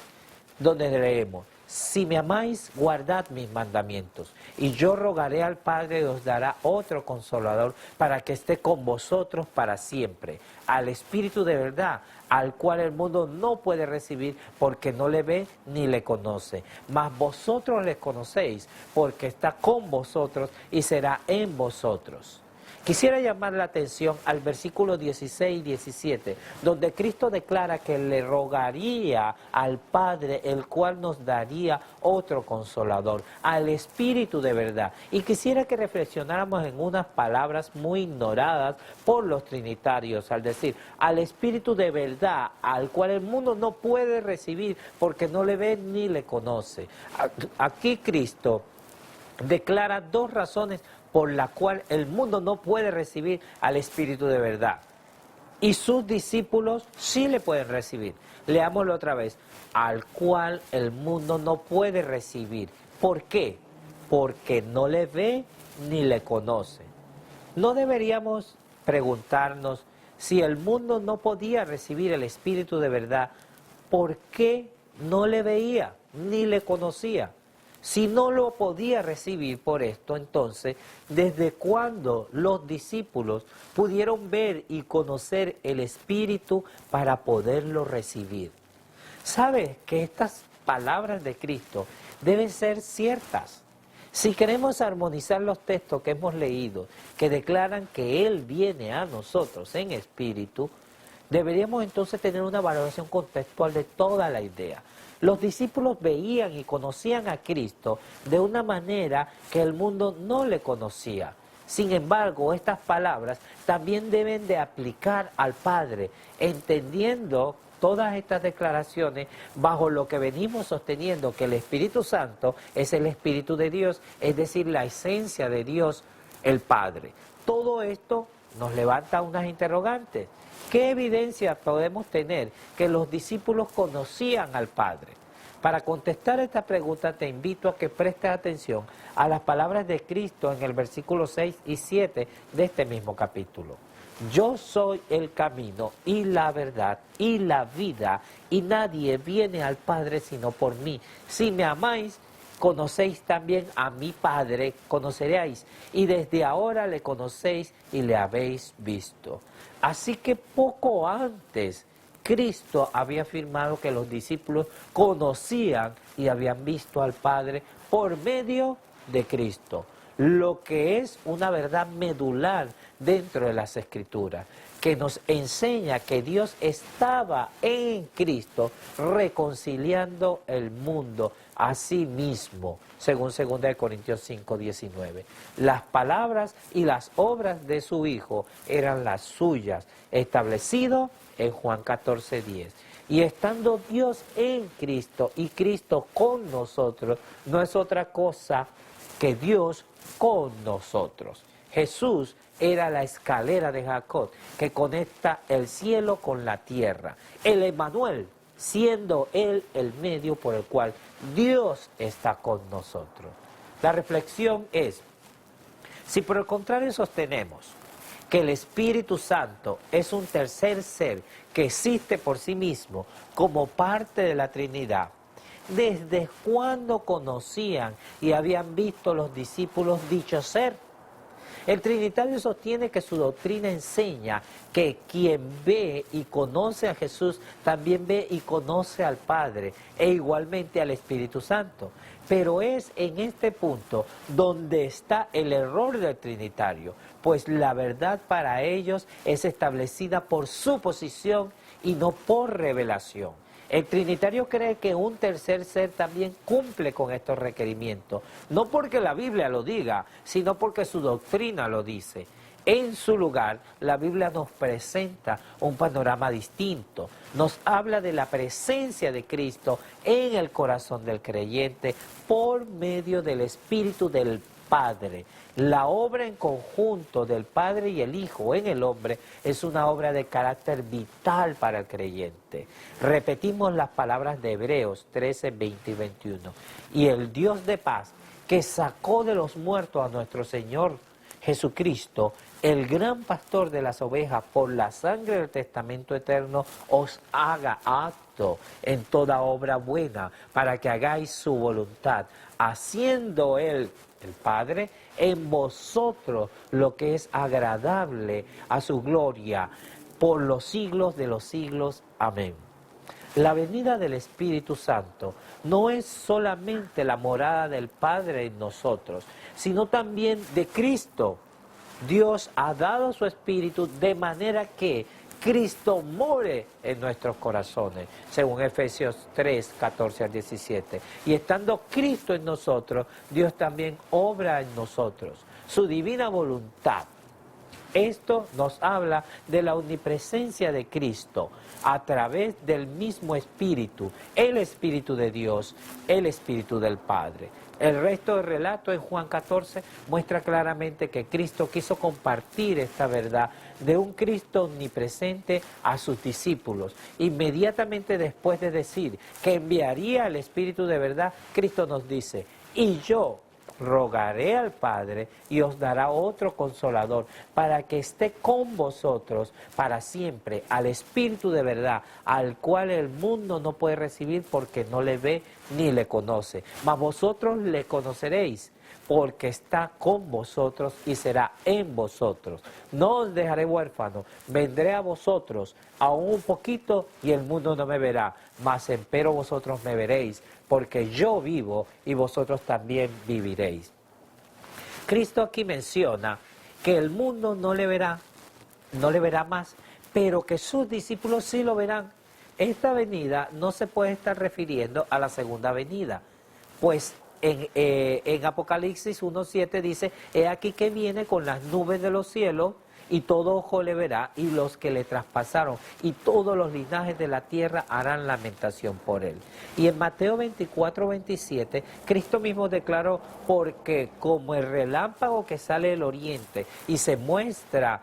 donde leemos, si me amáis, guardad mis mandamientos, y yo rogaré al Padre y os dará otro Consolador para que esté con vosotros para siempre, al Espíritu de verdad, al cual el mundo no puede recibir porque no le ve ni le conoce, mas vosotros le conocéis porque está con vosotros y será en vosotros. Quisiera llamar la atención al versículo 16 y 17, donde Cristo declara que le rogaría al Padre, el cual nos daría otro consolador, al Espíritu de verdad. Y quisiera que reflexionáramos en unas palabras muy ignoradas por los trinitarios, al decir, al Espíritu de verdad, al cual el mundo no puede recibir porque no le ve ni le conoce. Aquí Cristo declara dos razones por la cual el mundo no puede recibir al Espíritu de verdad. Y sus discípulos sí le pueden recibir. Leámoslo otra vez. Al cual el mundo no puede recibir. ¿Por qué? Porque no le ve ni le conoce. No deberíamos preguntarnos si el mundo no podía recibir el Espíritu de verdad, ¿por qué no le veía ni le conocía? Si no lo podía recibir por esto, entonces, ¿desde cuándo los discípulos pudieron ver y conocer el Espíritu para poderlo recibir? ¿Sabes que estas palabras de Cristo deben ser ciertas? Si queremos armonizar los textos que hemos leído, que declaran que Él viene a nosotros en espíritu, deberíamos entonces tener una valoración contextual de toda la idea. Los discípulos veían y conocían a Cristo de una manera que el mundo no le conocía. Sin embargo, estas palabras también deben de aplicar al Padre, entendiendo todas estas declaraciones bajo lo que venimos sosteniendo, que el Espíritu Santo es el Espíritu de Dios, es decir, la esencia de Dios, el Padre. Todo esto nos levanta unas interrogantes. ¿Qué evidencia podemos tener que los discípulos conocían al Padre? Para contestar esta pregunta te invito a que prestes atención a las palabras de Cristo en el versículo 6 y 7 de este mismo capítulo. Yo soy el camino y la verdad y la vida, y nadie viene al Padre sino por mí. Si me amáis, conocéis también a mi Padre, conoceréis, y desde ahora le conocéis y le habéis visto. Así que poco antes, Cristo había afirmado que los discípulos conocían y habían visto al Padre por medio de Cristo, lo que es una verdad medular dentro de las Escrituras, que nos enseña que Dios estaba en Cristo reconciliando el mundo a sí mismo, según 2 Corintios 5:19. Las palabras y las obras de su Hijo eran las suyas, establecido en Juan 14:10. Y estando Dios en Cristo y Cristo con nosotros, no es otra cosa que Dios con nosotros. Jesús era la escalera de Jacob que conecta el cielo con la tierra. El Emmanuel, siendo Él el medio por el cual Dios está con nosotros. La reflexión es, si por el contrario sostenemos que el Espíritu Santo es un tercer ser que existe por sí mismo como parte de la Trinidad, ¿desde cuándo conocían y habían visto los discípulos dicho ser? El Trinitario sostiene que su doctrina enseña que quien ve y conoce a Jesús también ve y conoce al Padre e igualmente al Espíritu Santo. Pero es en este punto donde está el error del Trinitario, pues la verdad para ellos es establecida por su posición y no por revelación. El Trinitario cree que un tercer ser también cumple con estos requerimientos, no porque la Biblia lo diga, sino porque su doctrina lo dice. En su lugar, la Biblia nos presenta un panorama distinto, nos habla de la presencia de Cristo en el corazón del creyente por medio del Espíritu del Padre. La obra en conjunto del Padre y el Hijo en el hombre es una obra de carácter vital para el creyente. Repetimos las palabras de Hebreos 13, 20 y 21. Y el Dios de paz, que sacó de los muertos a nuestro Señor Jesucristo, el gran pastor de las ovejas, por la sangre del testamento eterno, os haga apto en toda obra buena, para que hagáis su voluntad, haciendo Él, el Padre, en vosotros lo que es agradable a su gloria, por los siglos de los siglos. Amén. La venida del Espíritu Santo no es solamente la morada del Padre en nosotros, sino también de Cristo. Dios ha dado su Espíritu de manera que Cristo more en nuestros corazones, según Efesios 3, 14 al 17. Y estando Cristo en nosotros, Dios también obra en nosotros. Su divina voluntad. Esto nos habla de la omnipresencia de Cristo a través del mismo Espíritu, el Espíritu de Dios, el Espíritu del Padre. El resto del relato en Juan 14 muestra claramente que Cristo quiso compartir esta verdad de un Cristo omnipresente a sus discípulos. Inmediatamente después de decir que enviaría al Espíritu de verdad, Cristo nos dice, y yo rogaré al Padre y os dará otro consolador para que esté con vosotros para siempre, al Espíritu de verdad, al cual el mundo no puede recibir porque no le ve ni le conoce. Mas vosotros le conoceréis porque está con vosotros y será en vosotros. No os dejaré huérfanos, vendré a vosotros aún un poquito y el mundo no me verá, mas empero vosotros me veréis, porque yo vivo y vosotros también viviréis. Cristo aquí menciona que el mundo no le verá más, pero que sus discípulos sí lo verán. Esta venida no se puede estar refiriendo a la segunda venida, pues en Apocalipsis 1:7 dice, he aquí que viene con las nubes de los cielos, y todo ojo le verá, y los que le traspasaron, y todos los linajes de la tierra harán lamentación por él. Y en Mateo 24:27, Cristo mismo declaró, porque como el relámpago que sale del oriente y se muestra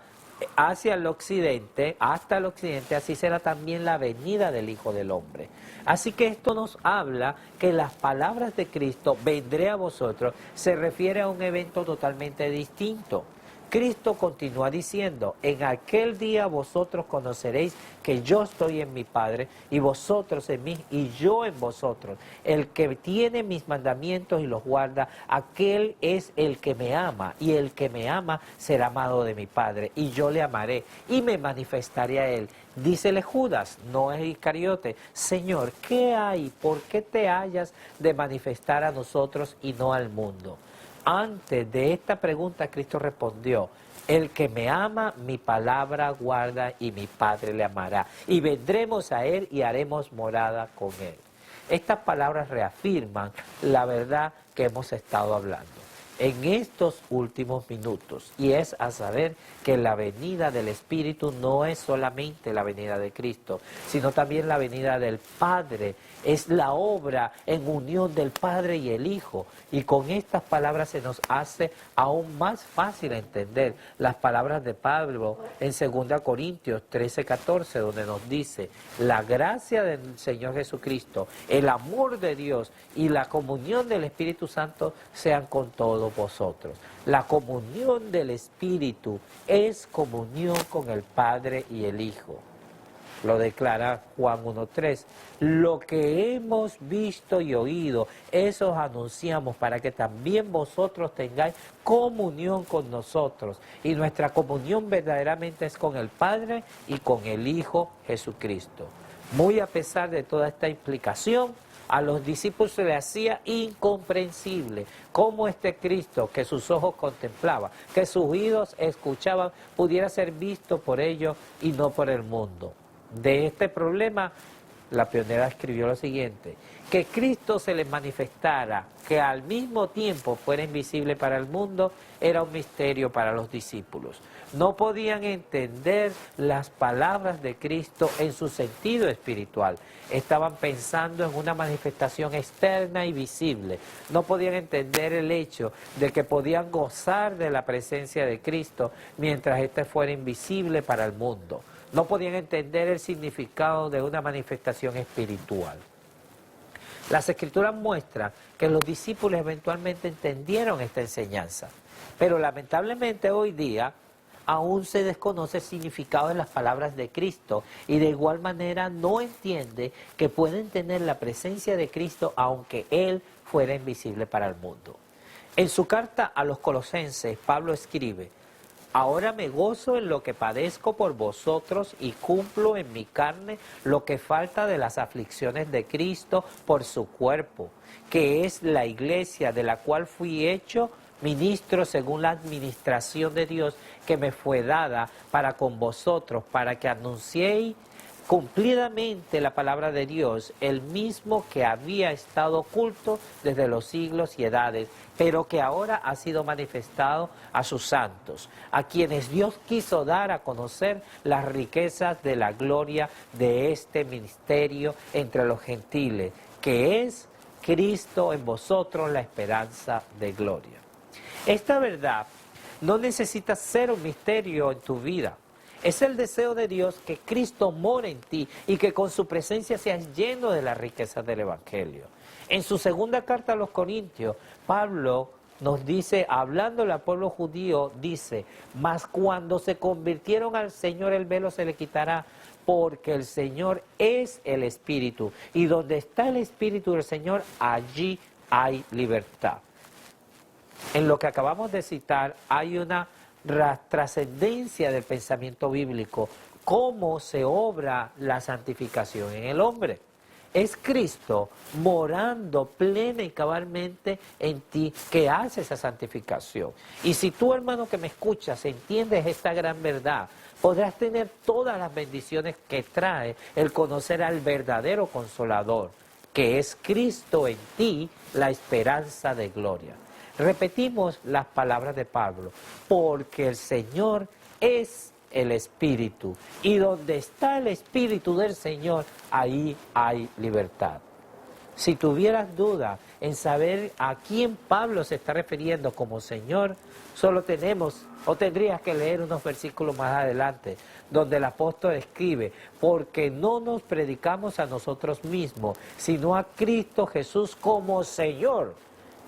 hacia el occidente, hasta el occidente, así será también la venida del Hijo del Hombre. Así que esto nos habla que las palabras de Cristo, vendré a vosotros, se refiere a un evento totalmente distinto. Cristo continúa diciendo, en aquel día vosotros conoceréis que yo estoy en mi Padre y vosotros en mí y yo en vosotros. El que tiene mis mandamientos y los guarda, aquel es el que me ama, y el que me ama será amado de mi Padre y yo le amaré y me manifestaré a él. Dícele Judas, no es Iscariote, Señor, ¿qué hay? ¿Por qué te hallas de manifestar a nosotros y no al mundo? Antes de esta pregunta, Cristo respondió, el que me ama, mi palabra guarda y mi Padre le amará. Y vendremos a él y haremos morada con él. Estas palabras reafirman la verdad que hemos estado hablando en estos últimos minutos, y es a saber que la venida del Espíritu no es solamente la venida de Cristo, sino también la venida del Padre. Es la obra en unión del Padre y el Hijo. Y con estas palabras se nos hace aún más fácil entender las palabras de Pablo en 2 Corintios 13:14, donde nos dice, la gracia del Señor Jesucristo, el amor de Dios y la comunión del Espíritu Santo sean con todos vosotros. La comunión del Espíritu es comunión con el Padre y el Hijo. Lo declara Juan 1:3. Lo que hemos visto y oído, eso os anunciamos para que también vosotros tengáis comunión con nosotros. Y nuestra comunión verdaderamente es con el Padre y con el Hijo Jesucristo. Muy a pesar de toda esta implicación, a los discípulos se les hacía incomprensible cómo este Cristo que sus ojos contemplaban, que sus oídos escuchaban, pudiera ser visto por ellos y no por el mundo. De este problema, la pionera escribió lo siguiente, que Cristo se les manifestara, que al mismo tiempo fuera invisible para el mundo, era un misterio para los discípulos. No podían entender las palabras de Cristo en su sentido espiritual. Estaban pensando en una manifestación externa y visible. No podían entender el hecho de que podían gozar de la presencia de Cristo mientras éste fuera invisible para el mundo. No podían entender el significado de una manifestación espiritual. Las Escrituras muestran que los discípulos eventualmente entendieron esta enseñanza, pero lamentablemente hoy día aún se desconoce el significado de las palabras de Cristo y de igual manera no entiende que pueden tener la presencia de Cristo aunque Él fuera invisible para el mundo. En su carta a los Colosenses, Pablo escribe, ahora me gozo en lo que padezco por vosotros y cumplo en mi carne lo que falta de las aflicciones de Cristo por su cuerpo, que es la iglesia, de la cual fui hecho ministro según la administración de Dios que me fue dada para con vosotros, para que anunciéis cumplidamente la palabra de Dios, el mismo que había estado oculto desde los siglos y edades, pero que ahora ha sido manifestado a sus santos, a quienes Dios quiso dar a conocer las riquezas de la gloria de este ministerio entre los gentiles, que es Cristo en vosotros, la esperanza de gloria. Esta verdad no necesita ser un misterio en tu vida. Es el deseo de Dios que Cristo more en ti y que con su presencia seas lleno de las riquezas del Evangelio. En su segunda carta a los Corintios, Pablo nos dice, hablándole al pueblo judío, dice, mas cuando se convirtieron al Señor el velo se le quitará, porque el Señor es el Espíritu, y donde está el Espíritu del Señor, allí hay libertad. En lo que acabamos de citar hay una trascendencia del pensamiento bíblico, cómo se obra la santificación en el hombre. Es Cristo morando plena y cabalmente en ti que hace esa santificación. Y si tú, hermano que me escuchas, entiendes esta gran verdad, podrás tener todas las bendiciones que trae el conocer al verdadero Consolador, que es Cristo en ti, la esperanza de gloria. Repetimos las palabras de Pablo, porque el Señor es el Espíritu, y donde está el Espíritu del Señor, ahí hay libertad. Si tuvieras duda en saber a quién Pablo se está refiriendo como Señor, solo tendrías que leer unos versículos más adelante, donde el apóstol escribe, porque no nos predicamos a nosotros mismos, sino a Cristo Jesús como Señor,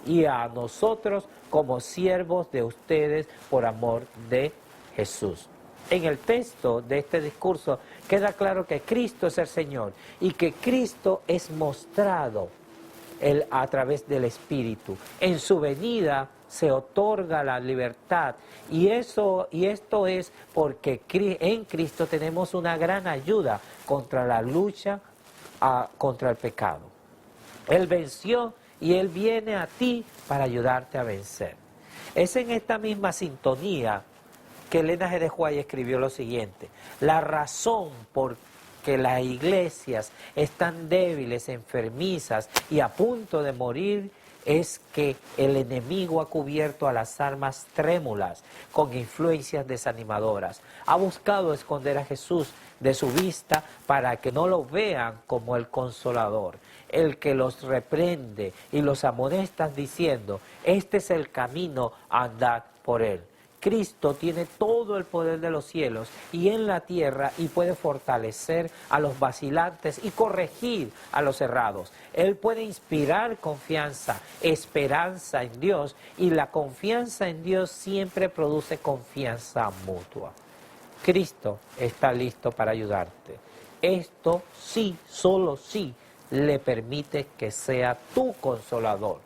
y a nosotros como siervos de ustedes por amor de Jesús. En el texto de este discurso queda claro que Cristo es el Señor y que Cristo es mostrado a través del Espíritu. En su venida se otorga la libertad y esto es porque en Cristo tenemos una gran ayuda contra la lucha contra el pecado. Él venció y Él viene a ti para ayudarte a vencer. Es en esta misma sintonía que Elena G. de White escribió lo siguiente: la razón por que las iglesias están débiles, enfermizas y a punto de morir es que el enemigo ha cubierto a las almas trémulas con influencias desanimadoras. Ha buscado esconder a Jesús de su vista para que no lo vean como el Consolador, el que los reprende y los amonesta diciendo, este es el camino, andad por él. Cristo tiene todo el poder de los cielos y en la tierra y puede fortalecer a los vacilantes y corregir a los errados. Él puede inspirar confianza, esperanza en Dios, y la confianza en Dios siempre produce confianza mutua. Cristo está listo para ayudarte. Esto sí, solo sí, le permite que sea tu consolador.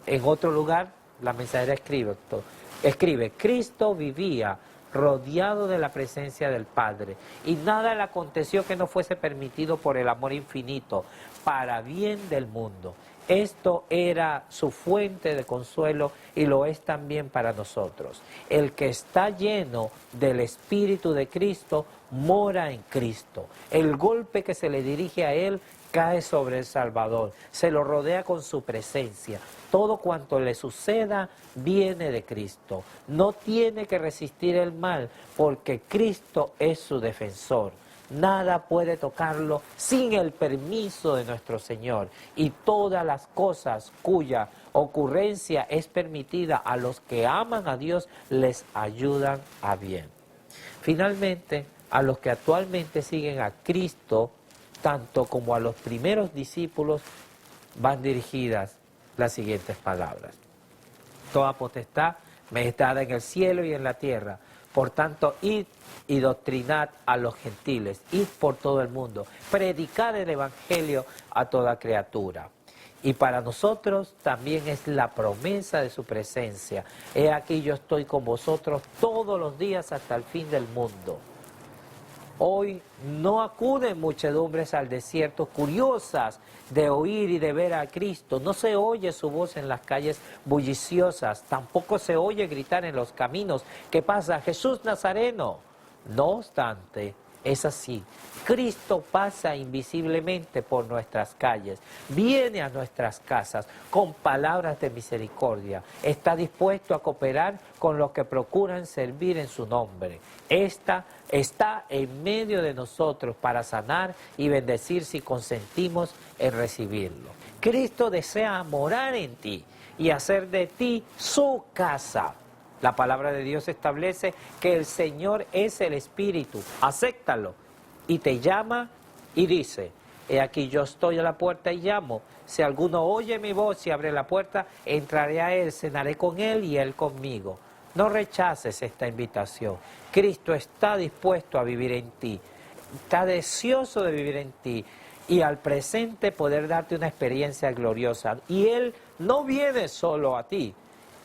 En otro lugar, la mensajera escribe, Cristo vivía rodeado de la presencia del Padre, y nada le aconteció que no fuese permitido por el amor infinito, para bien del mundo. Esto era su fuente de consuelo y lo es también para nosotros. El que está lleno del Espíritu de Cristo mora en Cristo. El golpe que se le dirige a él cae sobre el Salvador, se lo rodea con su presencia. Todo cuanto le suceda viene de Cristo. No tiene que resistir el mal porque Cristo es su defensor. Nada puede tocarlo sin el permiso de nuestro Señor, y todas las cosas cuya ocurrencia es permitida a los que aman a Dios les ayudan a bien. Finalmente, a los que actualmente siguen a Cristo, tanto como a los primeros discípulos, van dirigidas las siguientes palabras. Toda potestad me es dada en el cielo y en la tierra. Por tanto, id y doctrinad a los gentiles, id por todo el mundo, predicad el Evangelio a toda criatura. Y para nosotros también es la promesa de su presencia. He aquí yo estoy con vosotros todos los días hasta el fin del mundo. Hoy no acuden muchedumbres al desierto curiosas de oír y de ver a Cristo. No se oye su voz en las calles bulliciosas, tampoco se oye gritar en los caminos: ¿qué pasa, Jesús Nazareno? No obstante, es así. Cristo pasa invisiblemente por nuestras calles, viene a nuestras casas con palabras de misericordia, está dispuesto a cooperar con los que procuran servir en su nombre. Está en medio de nosotros para sanar y bendecir si consentimos en recibirlo. Cristo desea morar en ti y hacer de ti su casa. La palabra de Dios establece que el Señor es el Espíritu. Acéptalo. Y te llama y dice: he aquí yo estoy a la puerta y llamo. Si alguno oye mi voz y abre la puerta, entraré a él, cenaré con él y él conmigo. No rechaces esta invitación. Cristo está dispuesto a vivir en ti. Está deseoso de vivir en ti. Y al presente poder darte una experiencia gloriosa. Y Él no viene solo a ti.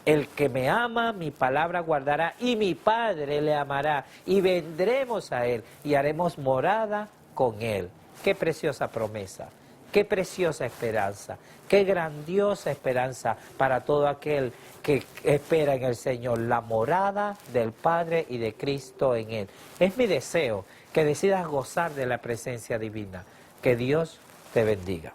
El que me ama, mi palabra guardará, y mi Padre le amará, y vendremos a Él, y haremos morada con Él. Qué preciosa promesa, qué preciosa esperanza, qué grandiosa esperanza para todo aquel que espera en el Señor, la morada del Padre y de Cristo en Él. Es mi deseo que decidas gozar de la presencia divina. Que Dios te bendiga.